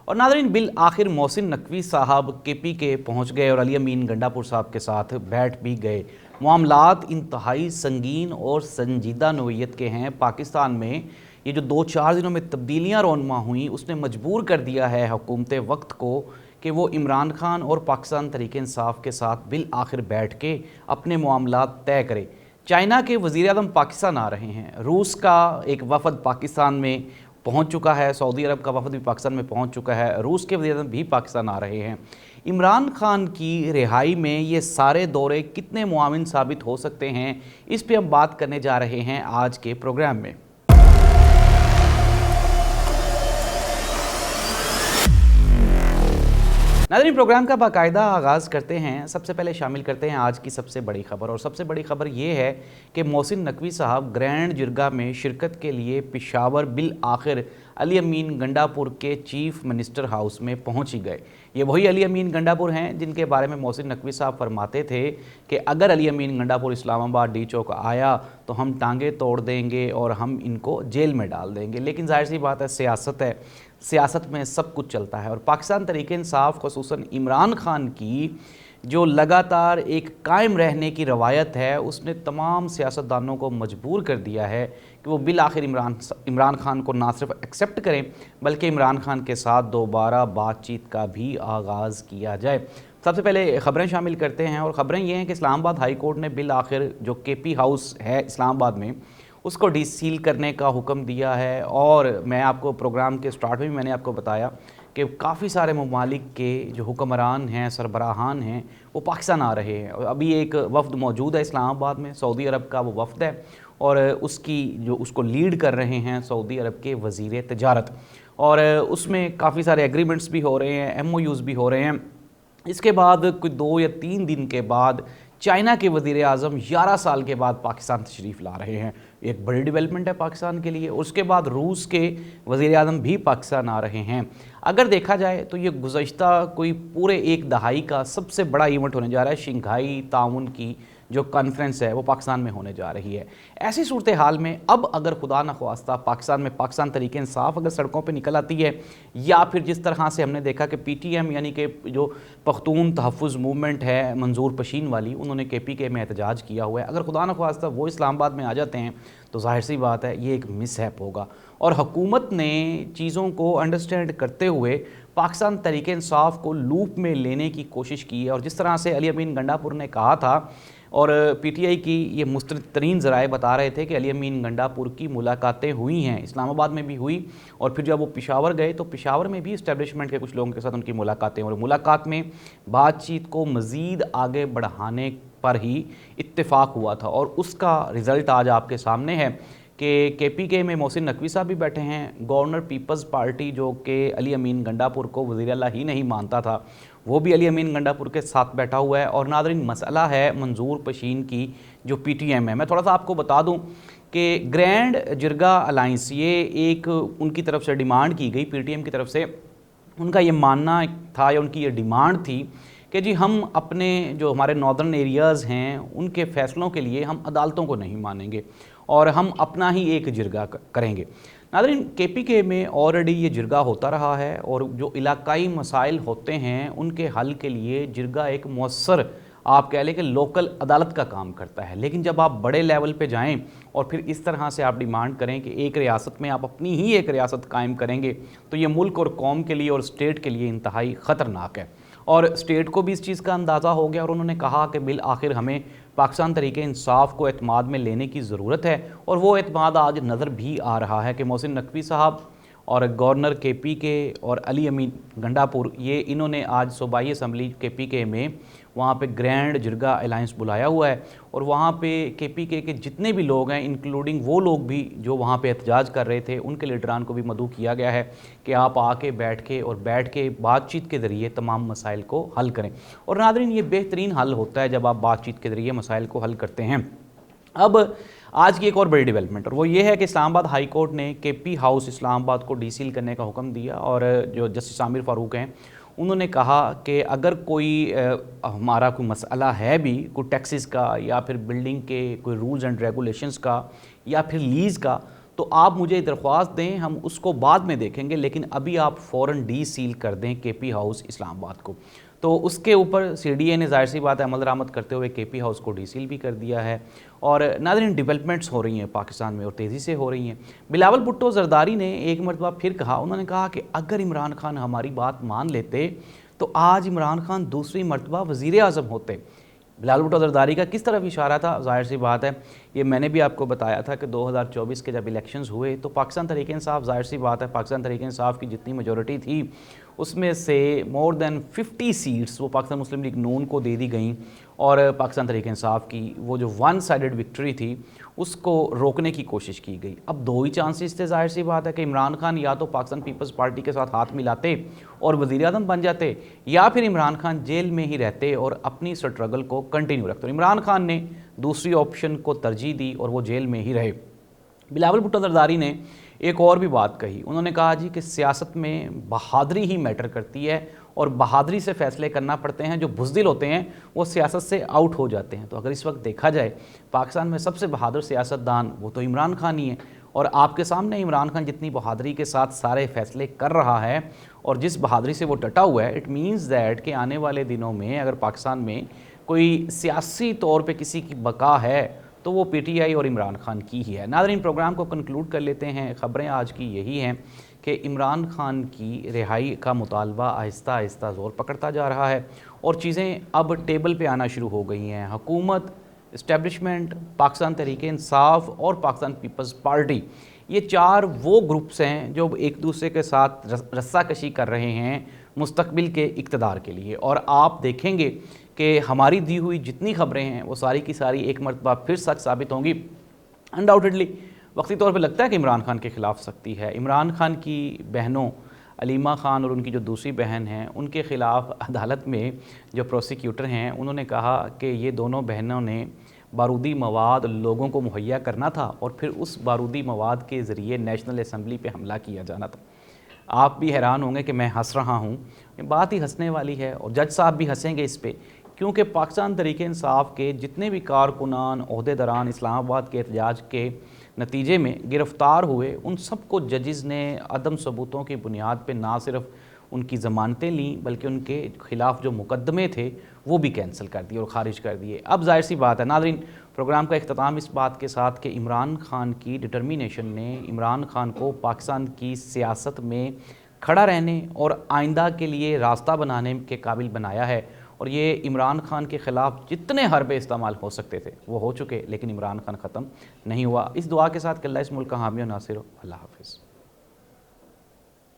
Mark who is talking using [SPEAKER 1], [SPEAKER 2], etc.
[SPEAKER 1] اور ناظرین بل آخر محسن نقوی صاحب KPK پہنچ گئے اور علی امین گنڈا پور صاحب کے ساتھ بیٹھ بھی گئے۔ معاملات انتہائی سنگین اور سنجیدہ نوعیت کے ہیں۔ پاکستان میں یہ جو 2-4 دنوں میں تبدیلیاں رونما ہوئیں اس نے مجبور کر دیا ہے حکومت وقت کو کہ وہ عمران خان اور پاکستان تحریک انصاف کے ساتھ بالآخر بیٹھ کے اپنے معاملات طے کرے۔ چائنا کے وزیر اعظم پاکستان آ رہے ہیں، روس کا ایک وفد پاکستان میں پہنچ چکا ہے، سعودی عرب کا وفد بھی پاکستان میں پہنچ چکا ہے، روس کے وزیر اعظم بھی پاکستان آ رہے ہیں۔ عمران خان کی رہائی میں یہ سارے دورے کتنے معاون ثابت ہو سکتے ہیں، اس پہ ہم بات کرنے جا رہے ہیں آج کے پروگرام میں۔ ناظرین پروگرام کا باقاعدہ آغاز کرتے ہیں، سب سے پہلے شامل کرتے ہیں آج کی سب سے بڑی خبر، اور سب سے بڑی خبر یہ ہے کہ محسن نقوی صاحب گرینڈ جرگہ میں شرکت کے لیے پشاور بالآخر علی امین گنڈا پور کے چیف منسٹر ہاؤس میں پہنچ ہی گئے۔ یہ وہی علی امین گنڈا پور ہیں جن کے بارے میں محسن نقوی صاحب فرماتے تھے کہ اگر علی امین گنڈا پور اسلام آباد ڈی چوک آیا تو ہم ٹانگیں توڑ دیں گے اور ہم ان کو جیل میں ڈال دیں گے۔ لیکن ظاہر سی بات ہے، سیاست ہے، سیاست میں سب کچھ چلتا ہے، اور پاکستان تحریک انصاف خصوصاً عمران خان کی جو لگاتار ایک قائم رہنے کی روایت ہے اس نے تمام سیاستدانوں کو مجبور کر دیا ہے کہ وہ بالآخر عمران خان کو نہ صرف ایکسیپٹ کریں بلکہ عمران خان کے ساتھ دوبارہ بات چیت کا بھی آغاز کیا جائے۔ سب سے پہلے خبریں شامل کرتے ہیں، اور خبریں یہ ہیں کہ اسلام آباد ہائی کورٹ نے بالآخر جو KP ہاؤس ہے اسلام آباد میں اس کو ڈی سیل کرنے کا حکم دیا ہے، اور میں آپ کو پروگرام کے سٹارٹ میں بھی میں نے آپ کو بتایا کہ کافی سارے ممالک کے جو حکمران ہیں، سربراہان ہیں، وہ پاکستان آ رہے ہیں۔ ابھی ایک وفد موجود ہے اسلام آباد میں، سعودی عرب کا وہ وفد ہے، اور اس کو لیڈ کر رہے ہیں سعودی عرب کے وزیر تجارت، اور اس میں کافی سارے ایگریمنٹس بھی ہو رہے ہیں، MOUs بھی ہو رہے ہیں۔ اس کے بعد کوئی 2 یا 3 دن کے بعد چائنا کے وزیر اعظم 11 سال کے بعد پاکستان تشریف لا رہے ہیں، ایک بڑی ڈیولپمنٹ ہے پاکستان کے لیے۔ اس کے بعد روس کے وزیر اعظم بھی پاکستان آ رہے ہیں۔ اگر دیکھا جائے تو یہ گزشتہ کوئی پورے 1 دہائی کا سب سے بڑا ایونٹ ہونے جا رہا ہے۔ شنگھائی تعاون کی جو کانفرنس ہے وہ پاکستان میں ہونے جا رہی ہے۔ ایسی صورتحال میں اب اگر خدا نخواستہ پاکستان تحریک انصاف اگر سڑکوں پہ نکل آتی ہے، یا پھر جس طرح سے ہم نے دیکھا کہ PTM یعنی کہ جو پختون تحفظ موومنٹ ہے منظور پشین والی، انہوں نے KPK میں احتجاج کیا ہوا ہے، اگر خدا نخواستہ وہ اسلام آباد میں آ جاتے ہیں تو ظاہر سی بات ہے یہ ایک مس ہیپ ہوگا، اور حکومت نے چیزوں کو انڈرسٹینڈ کرتے ہوئے پاکستان تحریک انصاف کو لوپ میں لینے کی کوشش کی ہے۔ اور جس طرح سے علی امین گنڈا پور نے کہا تھا، اور PTI کی یہ مستند ترین ذرائع بتا رہے تھے کہ علی امین گنڈا پور کی ملاقاتیں ہوئی ہیں، اسلام آباد میں بھی ہوئی، اور پھر جب وہ پشاور گئے تو پشاور میں بھی اسٹیبلشمنٹ کے کچھ لوگوں کے ساتھ ان کی ملاقاتیں، اور ملاقات میں بات چیت کو مزید آگے بڑھانے پر ہی اتفاق ہوا تھا، اور اس کا رزلٹ آج آپ کے سامنے ہے کہ KPK میں محسن نقوی صاحب بھی بیٹھے ہیں۔ گورنر پیپلز پارٹی جو کہ علی امین گنڈا پور کو وزیر اعلیٰ ہی نہیں مانتا تھا، وہ بھی علی امین گنڈا پور کے ساتھ بیٹھا ہوا ہے۔ اور ناظرین مسئلہ ہے منظور پشین کی جو PTM ہے۔ میں تھوڑا سا آپ کو بتا دوں کہ گرینڈ جرگہ الائنس یہ ایک ان کی طرف سے ڈیمانڈ کی گئی، PTM کی طرف سے ان کا یہ ماننا تھا یا ان کی یہ ڈیمانڈ تھی کہ جی ہم اپنے جو ہمارے ناردرن ایریاز ہیں ان کے فیصلوں کے لیے ہم عدالتوں کو نہیں مانیں گے، اور ہم اپنا ہی ایک جرگہ کریں گے۔ ناظرین KPK میں آلریڈی یہ جرگہ ہوتا رہا ہے، اور جو علاقائی مسائل ہوتے ہیں ان کے حل کے لیے جرگہ ایک مؤثر آپ کہہ لیں کہ لوکل عدالت کا کام کرتا ہے۔ لیکن جب آپ بڑے لیول پہ جائیں اور پھر اس طرح سے آپ ڈیمانڈ کریں کہ ایک ریاست میں آپ اپنی ہی ایک ریاست قائم کریں گے، تو یہ ملک اور قوم کے لیے اور اسٹیٹ کے لیے انتہائی خطرناک ہے، اور اسٹیٹ کو بھی اس چیز کا اندازہ ہو گیا، اور انہوں نے کہا کہ بالآخر ہمیں پاکستان تحریک انصاف کو اعتماد میں لینے کی ضرورت ہے، اور وہ اعتماد آج نظر بھی آ رہا ہے کہ محسن نقوی صاحب اور گورنر KPK اور علی امین گنڈا پور یہ انہوں نے آج صوبائی اسمبلی KPK میں وہاں پہ گرینڈ جرگہ الائنس بلایا ہوا ہے، اور وہاں پہ KPK کے جتنے بھی لوگ ہیں انکلوڈنگ وہ لوگ بھی جو وہاں پہ احتجاج کر رہے تھے ان کے لیڈران کو بھی مدعو کیا گیا ہے کہ آپ آ کے بیٹھ کے بات چیت کے ذریعے تمام مسائل کو حل کریں۔ اور ناظرین یہ بہترین حل ہوتا ہے جب آپ بات چیت کے ذریعے مسائل کو حل کرتے ہیں۔ اب آج کی ایک اور بڑی ڈیولپمنٹ، اور وہ یہ ہے کہ اسلام آباد ہائی کورٹ نے KP ہاؤس اسلام آباد کو ڈی سیل کرنے کا حکم دیا، اور جو جسٹس عامر فاروق ہیں انہوں نے کہا کہ اگر کوئی ہمارا کوئی مسئلہ ہے بھی کوئی ٹیکسز کا یا پھر بلڈنگ کے کوئی رولز اینڈ ریگولیشنز کا یا پھر لیز کا، تو آپ مجھے درخواست دیں، ہم اس کو بعد میں دیکھیں گے، لیکن ابھی آپ فوراً ڈی سیل کر دیں کے پی ہاؤس اسلام آباد کو۔ تو اس کے اوپر سی ڈی اے نے ظاہر سی بات ہے عمل درآمد کرتے ہوئے کے پی ہاؤس کو ڈی سیل بھی کر دیا ہے۔ اور ناظرین، ڈیولپمنٹس ہو رہی ہیں پاکستان میں اور تیزی سے ہو رہی ہیں۔ بلاول بھٹو زرداری نے ایک مرتبہ پھر کہا، انہوں نے کہا کہ اگر عمران خان ہماری بات مان لیتے تو آج عمران خان دوسری مرتبہ وزیر اعظم ہوتے۔ بلاول بھٹو زرداری کا کس طرف اشارہ تھا؟ ظاہر سی بات ہے، یہ میں نے بھی آپ کو بتایا تھا کہ 2024 کے جب الیکشنز ہوئے تو پاکستان تحریک انصاف، ظاہر سی بات ہے پاکستان تحریک انصاف کی جتنی میجورٹی تھی اس میں سے مور دین 50 سیٹس وہ پاکستان مسلم لیگ نون کو دے دی گئیں، اور پاکستان تحریک انصاف کی وہ جو ون سائیڈڈ وکٹری تھی اس کو روکنے کی کوشش کی گئی۔ اب دو ہی چانسز تھے، ظاہر سی بات ہے کہ عمران خان یا تو پاکستان پیپلز پارٹی کے ساتھ ہاتھ ملاتے اور وزیر اعظم بن جاتے، یا پھر عمران خان جیل میں ہی رہتے اور اپنی سٹرگل کو کنٹینیو رکھتے۔ عمران خان نے دوسری آپشن کو ترجیح دی اور وہ جیل میں ہی رہے۔ بلاول بھٹو زرداری نے ایک اور بھی بات کہی، انہوں نے کہا جی کہ سیاست میں بہادری ہی میٹر کرتی ہے اور بہادری سے فیصلے کرنا پڑتے ہیں، جو بزدل ہوتے ہیں وہ سیاست سے آؤٹ ہو جاتے ہیں۔ تو اگر اس وقت دیکھا جائے پاکستان میں سب سے بہادر سیاستدان وہ تو عمران خان ہی ہیں، اور آپ کے سامنے عمران خان جتنی بہادری کے ساتھ سارے فیصلے کر رہا ہے اور جس بہادری سے وہ ڈٹا ہوا ہے، اٹ مینز دیٹ کہ آنے والے دنوں میں اگر پاکستان میں کوئی سیاسی طور پہ کسی کی بقا ہے تو وہ پی ٹی آئی اور عمران خان کی ہی ہے۔ ناظرین، پروگرام کو کنکلوڈ کر لیتے ہیں۔ خبریں آج کی یہی ہیں کہ عمران خان کی رہائی کا مطالبہ آہستہ آہستہ زور پکڑتا جا رہا ہے اور چیزیں اب ٹیبل پہ آنا شروع ہو گئی ہیں۔ حکومت، اسٹیبلشمنٹ، پاکستان تحریک انصاف اور پاکستان پیپلز پارٹی، یہ چار وہ گروپس ہیں جو ایک دوسرے کے ساتھ رسہ کشی کر رہے ہیں مستقبل کے اقتدار کے لیے، اور آپ دیکھیں گے کہ ہماری دی ہوئی جتنی خبریں ہیں وہ ساری کی ساری ایک مرتبہ پھر سچ ثابت ہوں گی۔ انڈاؤٹڈلی وقتی طور پہ لگتا ہے کہ عمران خان کے خلاف سختی ہے۔ عمران خان کی بہنوں علیمہ خان اور ان کی جو دوسری بہن ہیں ان کے خلاف عدالت میں جو پروسیکیوٹر ہیں انہوں نے کہا کہ یہ دونوں بہنوں نے بارودی مواد لوگوں کو مہیا کرنا تھا اور پھر اس بارودی مواد کے ذریعے نیشنل اسمبلی پہ حملہ کیا جانا تھا۔ آپ بھی حیران ہوں گے کہ میں ہنس رہا ہوں، یہ بات ہی ہنسنے والی ہے اور جج صاحب بھی ہنسیں گے اس پہ، کیونکہ پاکستان تحریک انصاف کے جتنے بھی کارکنان، عہدیداران اسلام آباد کے احتجاج کے نتیجے میں گرفتار ہوئے، ان سب کو ججز نے عدم ثبوتوں کی بنیاد پہ نہ صرف ان کی ضمانتیں لیں بلکہ ان کے خلاف جو مقدمے تھے وہ بھی کینسل کر دیے اور خارج کر دیے۔ اب ظاہر سی بات ہے ناظرین، پروگرام کا اختتام اس بات کے ساتھ کہ عمران خان کی ڈٹرمینیشن نے عمران خان کو پاکستان کی سیاست میں کھڑا رہنے اور آئندہ کے لیے راستہ بنانے کے قابل بنایا ہے، اور یہ عمران خان کے خلاف جتنے حربے استعمال ہو سکتے تھے وہ ہو چکے، لیکن عمران خان ختم نہیں ہوا۔ اس دعا کے ساتھ کہ اللہ اس ملک کا حامی و ناصر ہو۔ اللہ حافظ۔